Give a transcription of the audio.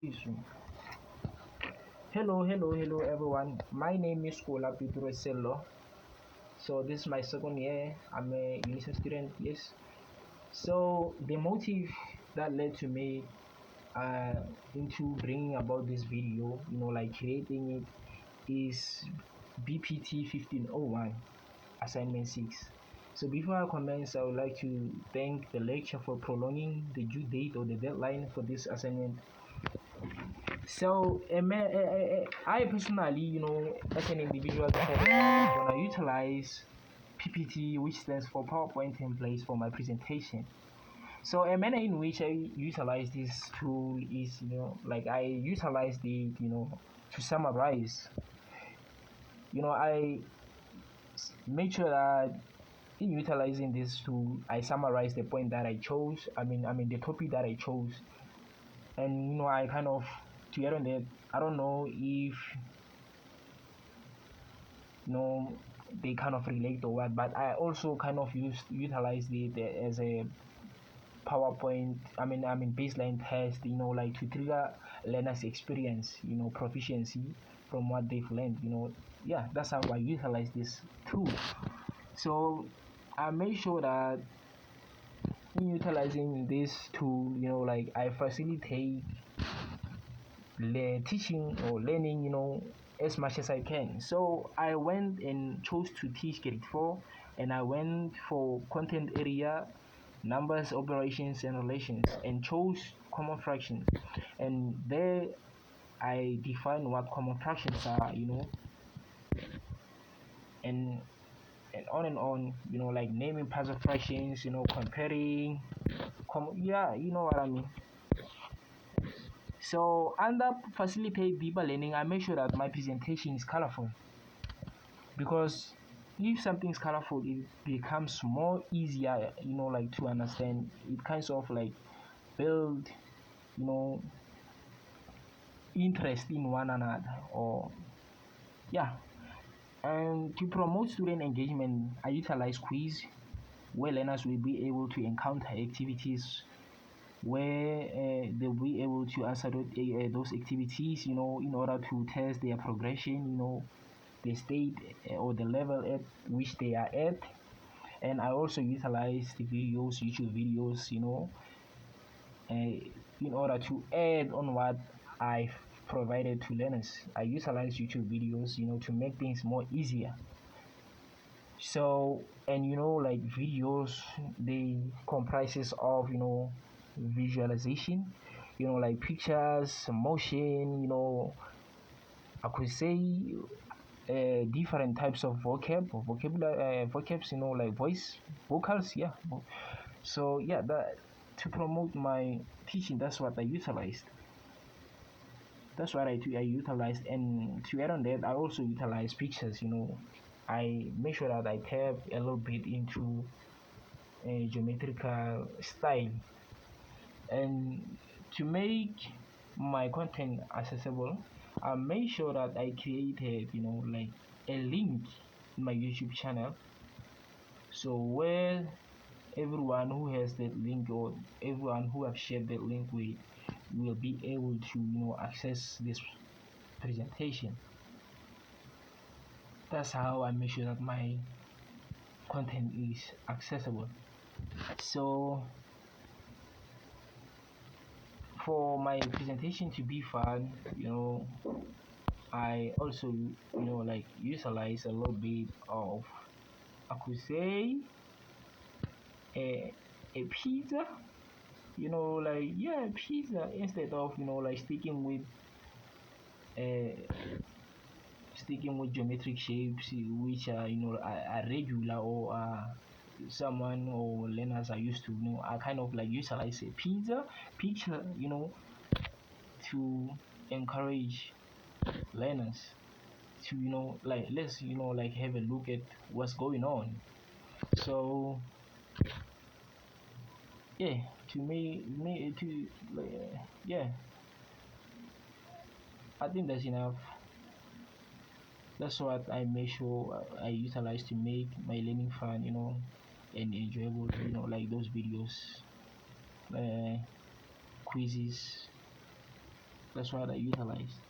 Issue. Hello, everyone. My name is Kola Sello. So this is my second year. I'm a university student. Yes. So the motive that led to me into bringing about this video, like creating it, is BPT 1501 Assignment 6. So before I commence, I would like to thank the lecturer for prolonging the due date or the deadline for this assignment. So, I personally, as an individual, decided that I'm gonna utilize PPT, which stands for PowerPoint templates, for my presentation. So, a manner in which I utilize this tool is, like I utilize the, to summarize. I make sure that in utilizing this tool, I summarize the point that I chose. I mean the topic that I chose, and I kind of to get on that. I don't know if they kind of relate or what, but I also kind of utilized it as a PowerPoint. I mean baseline test, like to trigger learners experience, proficiency from what they've learned. Yeah, that's how I utilize this tool. So I make sure that in utilizing this tool, like I facilitate teaching or learning, as much as I can. So I went and chose to teach grade 4, and I went for content area, numbers, operations, and relations, and chose common fractions. And there I define what common fractions are, and and on, like naming parts of fractions, comparing, yeah, you know what I mean. So under facilitate deeper learning, I make sure that my presentation is colorful, because if something is colorful, it becomes more easier, like to understand. It kinds of like build, you know, interest in one another, or yeah. And to promote student engagement, I utilize quiz, where learners will be able to encounter activities where they'll be able to answer those activities, in order to test their progression, the state or the level at which they are at. And I also utilize the videos, YouTube videos, in order to add on what I've provided to learners. I utilize YouTube videos, to make things more easier. So, and like videos, they comprises of, visualization, like pictures, motion, I could say different types of vocabs, like voice vocals, yeah. So yeah, that to promote my teaching, that's what I utilized. That's what I utilized. And to add on that, I also utilize pictures. I make sure that I tap a little bit into a geometrical style, and to make my content accessible, I make sure that I created, like a link in my YouTube channel. So where everyone who has that link, or everyone who have shared that link with, will be able to, access this presentation. That's how I make sure that my content is accessible. So for my presentation to be fun, I also, like utilize a little bit of, I could say, a pizza, like, yeah, pizza, instead of, like sticking with geometric shapes, which are, are regular, or someone or learners are used to. I kind of like utilize a pizza picture, to encourage learners to, like, let's, like have a look at what's going on. So yeah, to me to yeah, I think that's enough. That's what I make sure I utilize to make my learning fun, and enjoyable, like those videos, quizzes, That's what I utilize.